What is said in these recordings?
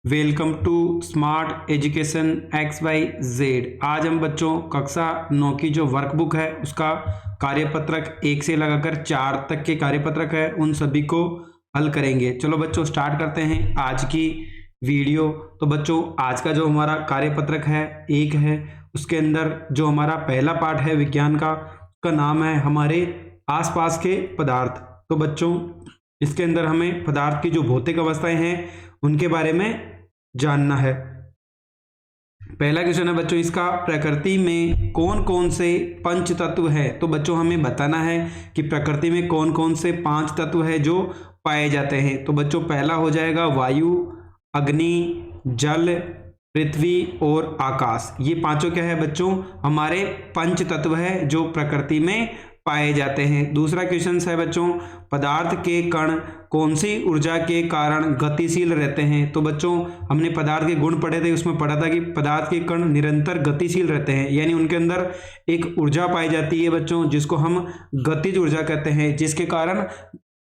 Welcome to smart education X Y Z. आज हम बच्चों कक्षा 9 की जो वर्कबुक है उसका कार्यपत्रक 1 से लगाकर 4 तक के कार्यपत्रक है उन सभी को हल करेंगे। चलो बच्चों स्टार्ट करते हैं आज की वीडियो। तो बच्चों आज का जो हमारा कार्यपत्रक है 1 है, उसके अंदर जो हमारा पहला पार्ट है विज्ञान का, उसका नाम है हमारे आसपास के पदार्थ। तो बच्चों इसके अंदर हमें पदार्थ की जो भौतिक अवस्थाएं हैं उनके बारे में जानना है। पहला क्वेश्चन है बच्चों इसका, प्रकृति में कौन कौन से पंच तत्व है। तो बच्चों हमें बताना है कि प्रकृति में कौन कौन से 5 तत्व है जो पाए जाते हैं। तो बच्चों पहला हो जाएगा वायु, अग्नि, जल, पृथ्वी और आकाश। ये पांचों क्या है बच्चों, हमारे पंच तत्व है जो प्रकृति में पाए जाते हैं। दूसरा क्वेश्चन है बच्चों, पदार्थ के कण कौन सी ऊर्जा के कारण गतिशील रहते हैं। तो बच्चों हमने पदार्थ के गुण पढ़े थे, उसमें पढ़ा था कि पदार्थ के कण निरंतर गतिशील रहते हैं, यानी उनके अंदर एक ऊर्जा पाई जाती है बच्चों जिसको हम गतिज ऊर्जा कहते हैं, जिसके कारण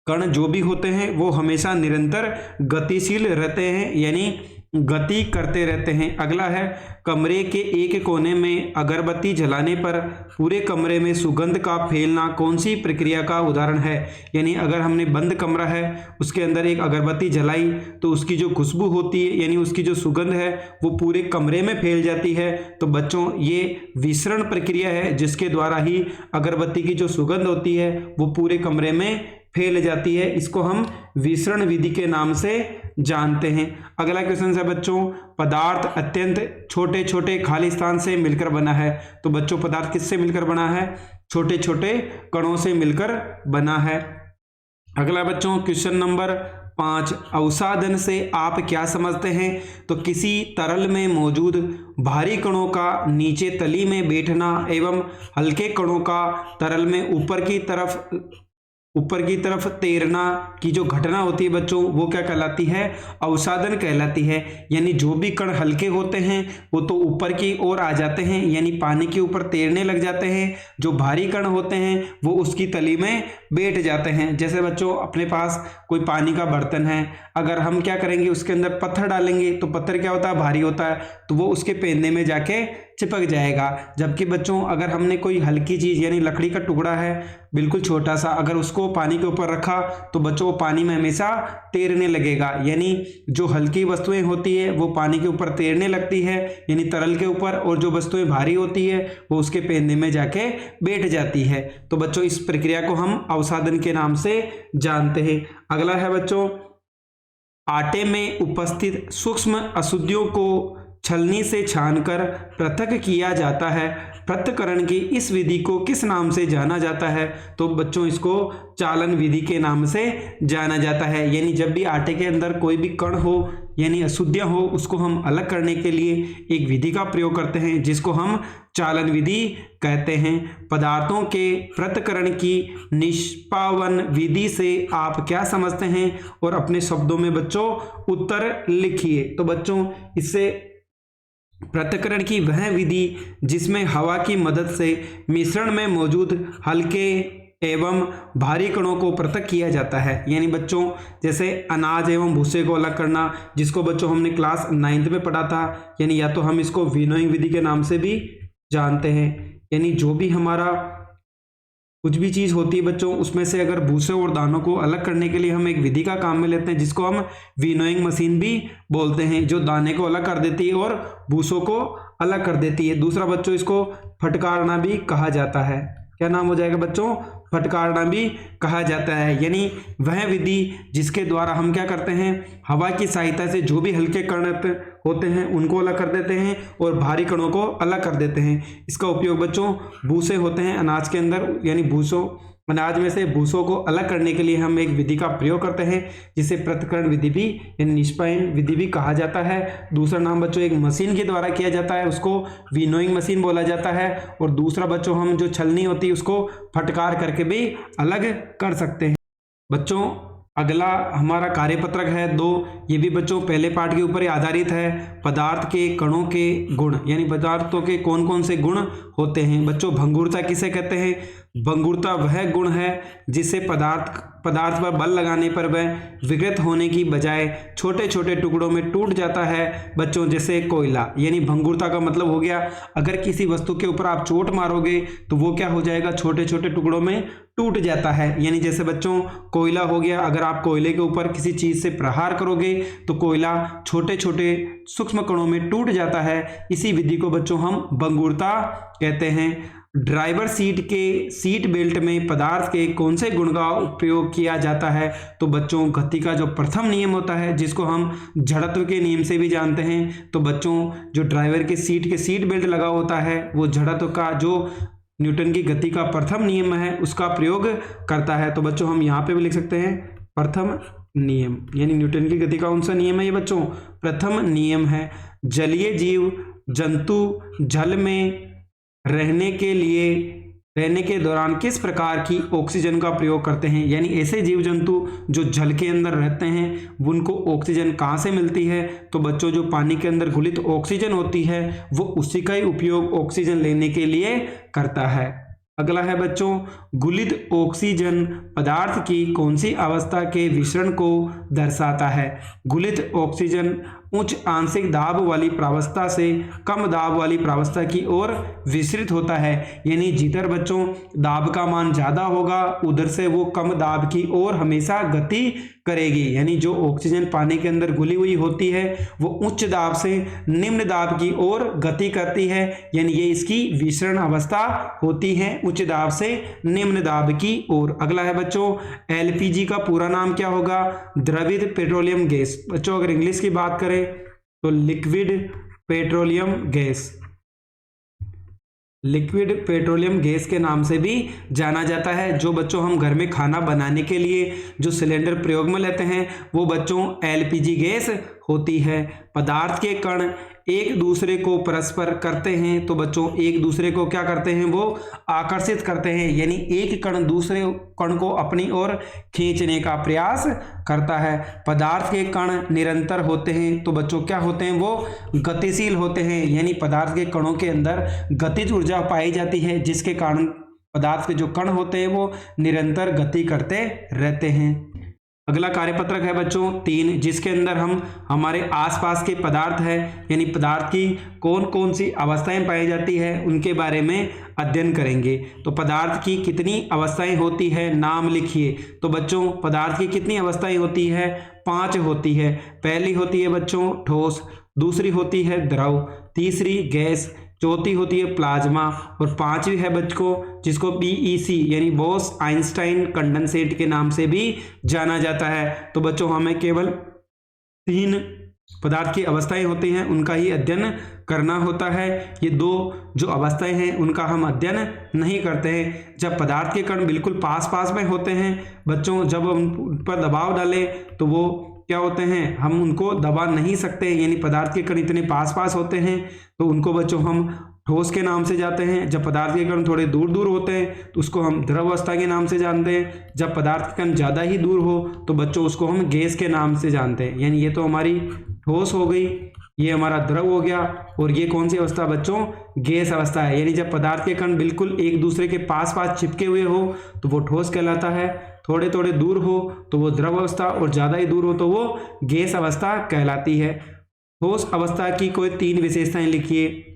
कण जो भी होते हैं वो हमेशा निरंतर गतिशील रहते हैं, यानी गति करते रहते हैं। अगला है, कमरे के एक कोने में अगरबत्ती जलाने पर पूरे कमरे में सुगंध का फैलना कौन सी प्रक्रिया का उदाहरण है। यानी अगर हमने बंद कमरा है उसके अंदर एक अगरबत्ती जलाई तो उसकी जो खुशबू होती है यानी उसकी जो सुगंध है वो पूरे कमरे में फैल जाती है। तो बच्चों ये विसरण प्रक्रिया है जिसके द्वारा ही अगरबत्ती की जो सुगंध होती है वो पूरे कमरे में फैल जाती है। इसको हम विसरण विधि के नाम से जानते हैं। अगला क्वेश्चन है बच्चों, पदार्थ अत्यंत छोटे छोटे खाली स्थान से मिलकर बना है। तो बच्चों पदार्थ किससे मिलकर बना है, छोटे छोटे कणों से मिलकर बना है। अगला बच्चों क्वेश्चन नंबर 5, अवसादन से आप क्या समझते हैं। तो किसी तरल में मौजूद भारी कणों का नीचे तली में बैठना एवं हल्के कणों का तरल में ऊपर की तरफ तैरना की जो घटना होती है बच्चों वो क्या कहलाती है, अवसादन कहलाती है। यानी जो भी कण हल्के होते हैं वो तो ऊपर की ओर आ जाते हैं यानी पानी के ऊपर तैरने लग जाते हैं, जो भारी कण होते हैं वो उसकी तली में बैठ जाते हैं। जैसे बच्चों अपने पास कोई पानी का बर्तन है, अगर हम क्या करेंगे उसके अंदर पत्थर डालेंगे तो पत्थर क्या होता है, भारी होता है, तो वो उसके पैंदे में जाके चिपक जाएगा। जबकि बच्चों अगर हमने कोई हल्की चीज यानी लकड़ी का टुकड़ा है बिल्कुल छोटा सा, अगर उसको पानी के ऊपर रखा तो बच्चों पानी में हमेशा तैरने लगेगा। यानी जो हल्की वस्तुएं होती है वो पानी के ऊपर तैरने लगती है यानी तरल के ऊपर, और जो वस्तुएं भारी होती है वो उसके पैंदे में जाके बैठ जाती है। तो बच्चों इस प्रक्रिया को हम अवसादन के नाम से जानते हैं। अगला है बच्चों, आटे में उपस्थित सूक्ष्म अशुद्धियों को छलनी से छानकर पृथक किया जाता है। पृथक्करण की इस विधि को किस नाम से जाना जाता है। तो बच्चों इसको चालन विधि के नाम से जाना जाता है। यानी जब भी आटे के अंदर कोई भी कण हो यानी अशुद्धियां हो उसको हम अलग करने के लिए एक विधि का प्रयोग करते हैं जिसको हम चालन विधि कहते हैं। पदार्थों के पृथक्करण की निष्पावन विधि से आप क्या समझते हैं और अपने शब्दों में बच्चों उत्तर लिखिए। तो बच्चों इससे पृथक्करण की वह विधि जिसमें हवा की मदद से मिश्रण में मौजूद हल्के एवं भारी कणों को पृथक किया जाता है। यानी बच्चों जैसे अनाज एवं भूसे को अलग करना, जिसको बच्चों हमने क्लास 9th में पढ़ा था, यानी या तो हम इसको विनोइंग विधि के नाम से भी जानते हैं। यानी जो भी हमारा कुछ भी चीज होती है बच्चों उसमें से अगर भूसे और दानों को अलग करने के लिए हम एक विधि का काम में लेते हैं जिसको हम विनोइंग मशीन भी बोलते हैं, जो दाने को अलग कर देती है और भूसों को अलग कर देती है। दूसरा बच्चों इसको फटकारना भी कहा जाता है। क्या नाम हो जाएगा बच्चों, फटकारना भी कहा जाता है। यानी वह विधि जिसके द्वारा हम क्या करते हैं, हवा की सहायता से जो भी हल्के कण होते हैं उनको अलग कर देते हैं और भारी कणों को अलग कर देते हैं। इसका उपयोग बच्चों भूसे होते हैं अनाज के अंदर, यानी भूसों अनाज में से भूसों को अलग करने के लिए हम एक विधि का प्रयोग करते हैं जिसे पृथक्करण विधि भी यानी निष्पायन विधि भी कहा जाता है। दूसरा नाम बच्चों एक मशीन के द्वारा किया जाता है उसको विनोइंग मशीन बोला जाता है, और दूसरा बच्चों हम जो छलनी होती है उसको फटकार करके भी अलग कर सकते हैं। बच्चों अगला हमारा कार्यपत्रक है 2, ये भी बच्चों पहले पार्ट के ऊपर ही आधारित है। पदार्थ के कणों के गुण, यानी पदार्थों के कौन कौन से गुण होते हैं। बच्चों भंगुरता किसे कहते हैं, भंगुरता वह गुण है जिससे पदार्थ पर बल लगाने पर वह विकृत होने की बजाय छोटे छोटे टुकड़ों में टूट जाता है बच्चों, जैसे कोयला। यानी भंगुरता का मतलब हो गया, अगर किसी वस्तु के ऊपर आप चोट मारोगे तो वो क्या हो जाएगा, छोटे छोटे टुकड़ों में टूट जाता है। यानी जैसे बच्चों कोयला हो गया, अगर आप कोयले के ऊपर किसी चीज से प्रहार करोगे तो कोयला छोटे छोटे सूक्ष्म कणों में टूट जाता है। इसी विधि को बच्चों हम भंगुरता कहते हैं। ड्राइवर सीट के सीट बेल्ट में पदार्थ के कौन से गुण का उपयोग किया जाता है, तो बच्चों गति का जो प्रथम नियम होता है जिसको हम जड़त्व के नियम से भी जानते हैं, तो बच्चों जो ड्राइवर के सीट बेल्ट लगा होता है वो जड़त्व का जो न्यूटन की गति का प्रथम नियम है उसका प्रयोग करता है। तो बच्चों हम यहाँ पे भी लिख सकते हैं प्रथम नियम, यानी न्यूटन की गति का कौन सा नियम है ये बच्चों, प्रथम नियम है। जलीय जीव जंतु जल में रहने के दौरान किस प्रकार की ऑक्सीजन का प्रयोग करते हैं, यानी ऐसे जीव जंतु जो जल के अंदर रहते हैं उनको ऑक्सीजन कहाँ से मिलती है, तो बच्चों जो पानी के अंदर घुलित ऑक्सीजन होती है वो उसी का ही उपयोग ऑक्सीजन लेने के लिए करता है। अगला है बच्चों, घुलित ऑक्सीजन पदार्थ की कौन सी अवस्था के विसरण को दर्शाता है। घुलित ऑक्सीजन उच्च आंशिक दाब वाली प्रावस्था से कम दाब वाली प्रावस्था की ओर विसरित होता है। यानी जिधर बच्चों दाब का मान ज्यादा होगा उधर से वो कम दाब की ओर हमेशा गति करेगी। यानी जो ऑक्सीजन पानी के अंदर घुली हुई होती है वो उच्च दाब से निम्न दाब की ओर गति करती है, यानी ये इसकी विसरण अवस्था होती है, उच्च दाब से निम्न दाब की ओर। अगला है बच्चों, एलपीजी का पूरा नाम क्या होगा, द्रवित पेट्रोलियम गैस। बच्चों अगर इंग्लिश की बात करें तो liquid petroleum gas, liquid petroleum gas के नाम से भी जाना जाता है। जो बच्चों हम घर में खाना बनाने के लिए जो सिलेंडर प्रयोग में लेते हैं वो बच्चों एलपीजी गैस होती है। पदार्थ के कण एक दूसरे को परस्पर करते हैं, तो बच्चों एक दूसरे को क्या करते हैं, वो आकर्षित करते हैं। यानी एक कण दूसरे कण को अपनी ओर खींचने का प्रयास करता है। पदार्थ के कण निरंतर होते हैं, तो बच्चों क्या होते हैं, वो गतिशील होते हैं। यानी पदार्थ के कणों के अंदर गतिज ऊर्जा पाई जाती है जिसके कारण पदार्थ के जो कण होते हैं वो निरंतर गति करते रहते हैं। अगला कार्यपत्रक है बच्चों 3, जिसके अंदर हम हमारे आसपास के पदार्थ है यानी पदार्थ की कौन कौन सी अवस्थाएं पाई जाती है उनके बारे में अध्ययन करेंगे। तो पदार्थ की कितनी अवस्थाएं होती है, नाम लिखिए। तो बच्चों पदार्थ की कितनी अवस्थाएं होती है, 5 होती है। पहली होती है बच्चों ठोस, दूसरी होती है द्रव, तीसरी गैस, चौथी होती है प्लाज्मा और 5वीं है बच्चों जिसको बीईसी यानी बोस आइंस्टाइन कंडेंसेट के नाम से भी जाना जाता है। तो बच्चों हमें केवल 3 पदार्थ की अवस्थाएं होती हैं उनका ही अध्ययन करना होता है। ये 2 जो अवस्थाएं हैं उनका हम अध्ययन नहीं करते हैं। जब पदार्थ के कण बिल्कुल पास पास में होते हैं बच्चों, जब हम उन पर दबाव डालें तो वो क्या होते हैं, हम उनको दबा नहीं सकते। यानी पदार्थ के कण इतने पास पास होते हैं तो उनको बच्चों हम ठोस के नाम से जानते हैं। जब पदार्थ के कण थोड़े दूर दूर होते हैं तो उसको हम द्रव अवस्था के नाम से जानते हैं। जब पदार्थ के कण ज़्यादा ही दूर हो तो बच्चों उसको हम गैस के नाम से जानते हैं। यानी ये तो हमारी ठोस हो गई, ये हमारा द्रव हो गया और ये कौन सी अवस्था बच्चों, गैस अवस्था है। यानी जब पदार्थ के कण बिल्कुल एक दूसरे के पास पास चिपके हुए हो तो वो ठोस कहलाता है, थोड़े थोड़े दूर हो तो वो द्रव अवस्था और ज़्यादा ही दूर हो तो वो गैस अवस्था कहलाती है। ठोस अवस्था की कोई 3 विशेषताएं लिखिए।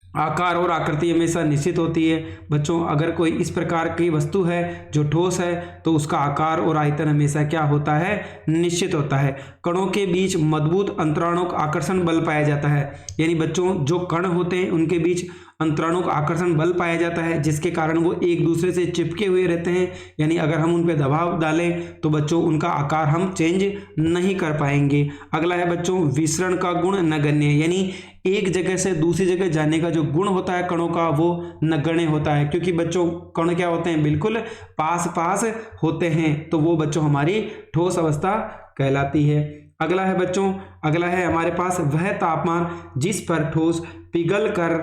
आकार और आकृति हमेशा निश्चित होती है। बच्चों अगर कोई इस प्रकार की वस्तु है जो ठोस है तो उसका आकार और आयतन हमेशा क्या होता है, निश्चित होता है। कणों के बीच मजबूत अंतराणुक आकर्षण बल पाया जाता है। यानी बच्चों जो कण होते हैं उनके बीच अंतराणुक आकर्षण बल पाया जाता है जिसके कारण वो एक दूसरे से चिपके हुए रहते हैं। यानी अगर हम उन पर दबाव डालें तो बच्चों उनका आकार हम चेंज नहीं कर पाएंगे। अगला है बच्चों विसरण का गुण नगण्य, यानी एक जगह से दूसरी जगह जाने का जो गुण होता है कणों का वो नगण्य होता है, क्योंकि बच्चों कण क्या होते हैं, बिल्कुल पास पास होते हैं, तो वो बच्चों हमारी ठोस अवस्था कहलाती है। अगला है बच्चों, अगला है हमारे पास वह तापमान जिस पर ठोस पिघल कर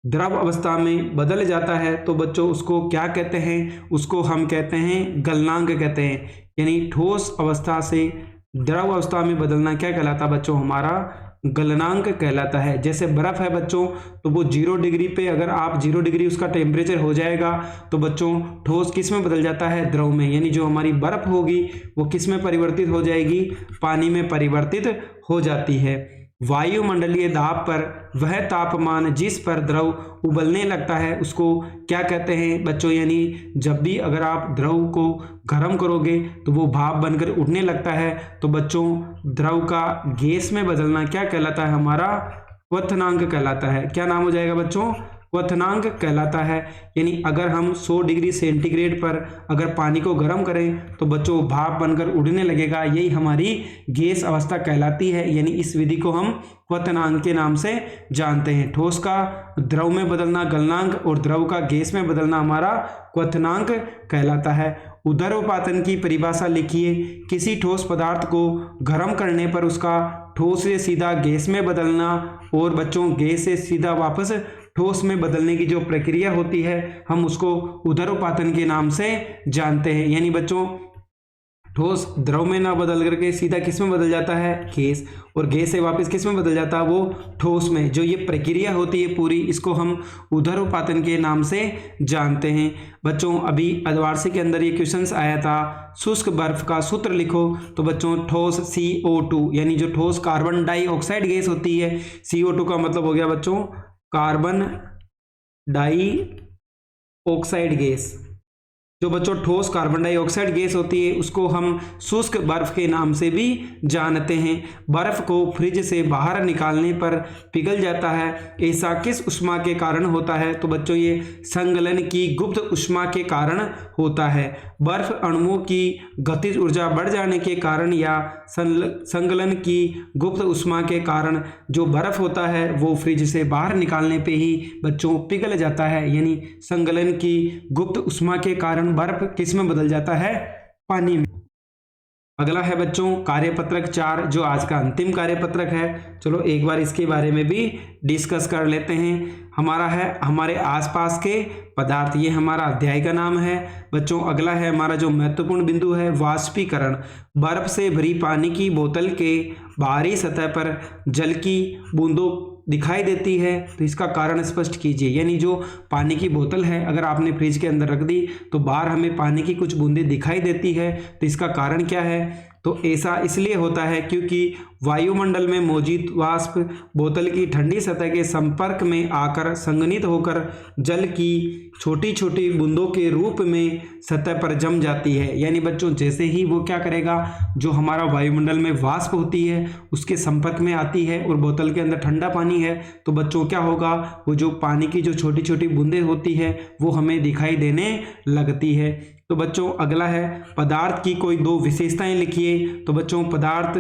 द्रव अवस्था में बदल जाता है, तो बच्चों उसको क्या कहते हैं, उसको हम कहते हैं गलनांक कहते हैं। यानी ठोस अवस्था से द्रव अवस्था में बदलना क्या कहलाता है बच्चों, हमारा गलनांक कहलाता है। जैसे बर्फ है बच्चों, तो वो 0 डिग्री पे अगर आप 0 डिग्री उसका टेम्परेचर हो जाएगा तो बच्चों ठोस किस में बदल जाता है, द्रव में। यानी जो हमारी बर्फ होगी वो किस में परिवर्तित हो जाएगी, पानी में परिवर्तित हो जाती है। वायुमंडलीय दाब पर वह तापमान जिस पर द्रव उबलने लगता है उसको क्या कहते हैं बच्चों। यानी जब भी अगर आप द्रव को गर्म करोगे तो वो भाप बनकर उठने लगता है, तो बच्चों द्रव का गैस में बदलना क्या कहलाता है, हमारा क्वथनांक कहलाता है। क्या नाम हो जाएगा बच्चों, क्वथनांक कहलाता है। यानी अगर हम 100 डिग्री सेंटीग्रेड पर अगर पानी को गर्म करें तो बच्चों भाप बनकर उड़ने लगेगा, यही हमारी गैस अवस्था कहलाती है। यानी इस विधि को हम क्वथनांक के नाम से जानते हैं। ठोस का द्रव में बदलना गलनांक और द्रव का गैस में बदलना हमारा क्वथनांक कहलाता है। ऊर्ध्वपातन की परिभाषा लिखिए। किसी ठोस पदार्थ को गर्म करने पर उसका ठोस से सीधा गैस में बदलना और बच्चों गैस से सीधा वापस ठोस में बदलने की जो प्रक्रिया होती है हम उसको ऊर्ध्वपातन के नाम से जानते हैं। यानी बच्चों ठोस द्रव में ना बदल करके सीधा किस में बदल जाता है, गैस, और गैस से वापस किस में बदल जाता है, वो ठोस में। जो ये प्रक्रिया होती है पूरी, इसको हम ऊर्ध्वपातन के नाम से जानते हैं। बच्चों अभी अर्धवार्षिक के अंदर ये क्वेश्चंस आया था, शुष्क बर्फ का सूत्र लिखो। तो बच्चों ठोस CO2 यानी जो ठोस कार्बन डाइऑक्साइड गैस होती है, CO2 का मतलब हो गया बच्चों कार्बन डाइऑक्साइड गैस। जो बच्चों ठोस कार्बन डाइऑक्साइड गैस होती है उसको हम शुष्क बर्फ के नाम से भी जानते हैं। बर्फ को फ्रिज से बाहर निकालने पर पिघल जाता है, ऐसा किस उष्मा के कारण होता है। तो बच्चों ये संगलन की गुप्त उष्मा के कारण होता है। बर्फ अणुओं की गतिज ऊर्जा बढ़ जाने के कारण या संगलन की गुप्त उष्मा के कारण जो बर्फ होता है वो फ्रिज से बाहर निकालने पे ही बच्चों पिघल जाता है। यानी संगलन की गुप्त उष्मा के कारण बर्फ किस में बदल जाता है, पानी में। अगला है बच्चों कार्यपत्रक 4 जो आज का अंतिम कार्यपत्रक है। चलो एक बार इसके बारे में भी डिस्कस कर लेते हैं। हमारा है हमारे आसपास के पदार्थ, ये हमारा अध्याय का नाम है बच्चों। अगला है हमारा जो महत्वपूर्ण बिंदु है वाष्पीकरण। बर्फ से भरी पानी की बोतल के बाहरी सतह पर जल की बूंदों दिखाई देती है, तो इसका कारण स्पष्ट कीजिए। यानी जो पानी की बोतल है अगर आपने फ्रिज के अंदर रख दी तो बाहर हमें पानी की कुछ बूंदें दिखाई देती है, तो इसका कारण क्या है। तो ऐसा इसलिए होता है क्योंकि वायुमंडल में मौजूद वाष्प बोतल की ठंडी सतह के संपर्क में आकर संघनित होकर जल की छोटी छोटी बूंदों के रूप में सतह पर जम जाती है। यानी बच्चों जैसे ही वो क्या करेगा, जो हमारा वायुमंडल में वाष्प होती है उसके संपर्क में आती है और बोतल के अंदर ठंडा पानी है, तो बच्चों क्या होगा, वो जो पानी की जो छोटी छोटी बूंदें होती है वो हमें दिखाई देने लगती है। तो बच्चों अगला है पदार्थ की कोई 2 विशेषताएं लिखिए। तो बच्चों पदार्थ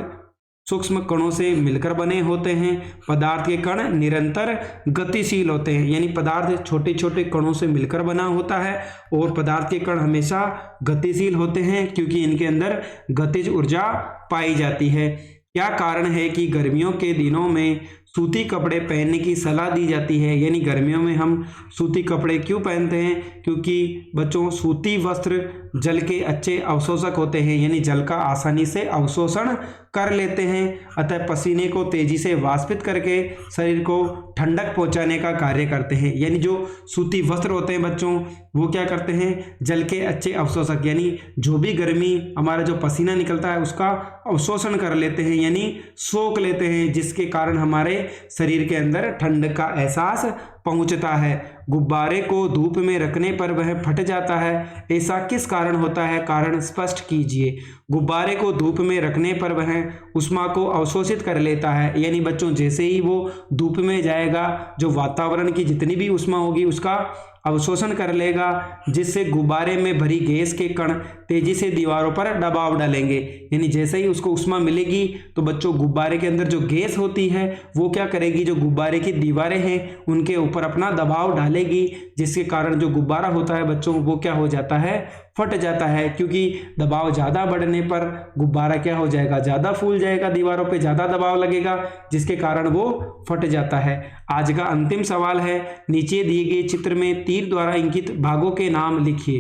सूक्ष्म कणों से मिलकर बने होते हैं। पदार्थ के कण निरंतर गतिशील होते हैं। यानी पदार्थ छोटे छोटे कणों से मिलकर बना होता है और पदार्थ के कण हमेशा गतिशील होते हैं क्योंकि इनके अंदर गतिज ऊर्जा पाई जाती है। क्या कारण है कि गर्मियों के दिनों में सूती कपड़े पहनने की सलाह दी जाती है। यानी गर्मियों में हम सूती कपड़े क्यों पहनते हैं, क्योंकि बच्चों सूती वस्त्र जल के अच्छे अवशोषक होते हैं, यानी जल का आसानी से अवशोषण कर लेते हैं, अतः पसीने को तेजी से वाष्पित करके शरीर को ठंडक पहुंचाने का कार्य करते हैं। यानी जो सूती वस्त्र होते हैं बच्चों वो क्या करते हैं, जल के अच्छे अवशोषक, यानी जो भी गर्मी हमारा जो पसीना निकलता है उसका अवशोषण कर लेते हैं, यानी सोख लेते हैं, जिसके कारण हमारे शरीर के अंदर ठंड का एहसास पहुंचता है। गुब्बारे को धूप में रखने पर वह फट जाता है, ऐसा किस कारण होता है, कारण स्पष्ट कीजिए। गुब्बारे को धूप में रखने पर वह ऊष्मा को अवशोषित कर लेता है। यानी बच्चों जैसे ही वो धूप में जाएगा जो वातावरण की जितनी भी ऊष्मा होगी उसका अवशोषण कर लेगा, जिससे गुब्बारे में भरी गैस के कण तेजी से दीवारों पर दबाव डालेंगे। यानी जैसे ही उसको ऊष्मा मिलेगी तो बच्चों गुब्बारे के अंदर जो गैस होती है वो क्या करेगी, जो गुब्बारे की दीवारें हैं उनके ऊपर अपना दबाव डालेगी, जिसके कारण जो गुब्बारा होता है बच्चों वो क्या हो जाता है, फट जाता है। क्योंकि दबाव ज़्यादा बढ़ने पर गुब्बारा क्या हो जाएगा, ज़्यादा फूल जाएगा, दीवारों पे ज़्यादा दबाव लगेगा, जिसके कारण वो फट जाता है। आज का अंतिम सवाल है, नीचे दिए गए चित्र में तीर द्वारा इंकित भागों के नाम लिखिए।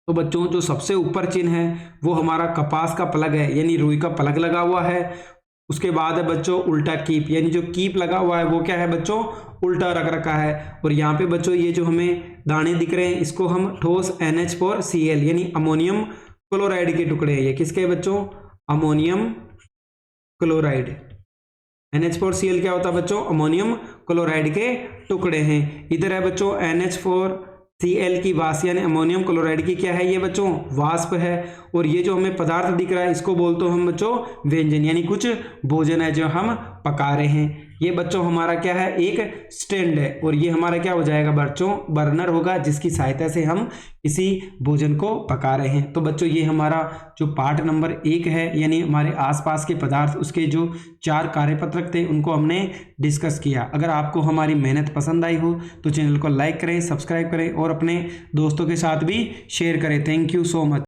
तो बच्चों जो सबसे ऊपर चिन्ह है वो हमारा कपास का पलग है, यानी रुई का पलग लगा हुआ है। उसके बाद है बच्चों उल्टा कीप, यानी जो कीप लगा हुआ है वो क्या है बच्चों, उल्टा रख रखा है। और यहाँ पे बच्चों ये जो हमें दाने दिख रहे हैं इसको हम ठोस NH4Cl यानी अमोनियम क्लोराइड के टुकड़े हैं। ये किसके बच्चों, अमोनियम क्लोराइड। NH4Cl क्या होता है बच्चों, अमोनियम क्लोराइड के टुकड़े हैं। इधर है बच्चों NH4Cl की वाष्प यानी अमोनियम क्लोराइड की क्या है ये बच्चों, वाष्प है। और ये जो हमें पदार्थ दिख रहा है इसको बोलते हैं हम बच्चों व्यंजन, यानी कुछ भोजन है जो हम पका रहे हैं। ये बच्चों हमारा क्या है, एक स्टैंड है। और ये हमारा क्या हो जाएगा बच्चों, बर्नर होगा जिसकी सहायता से हम किसी भोजन को पका रहे हैं। तो बच्चों ये हमारा जो पार्ट नंबर 1 है यानी हमारे आसपास के पदार्थ, उसके जो 4 कार्यपत्रक थे उनको हमने डिस्कस किया। अगर आपको हमारी मेहनत पसंद आई हो तो चैनल को लाइक करें, सब्सक्राइब करें और अपने दोस्तों के साथ भी शेयर करें। Thank you so much.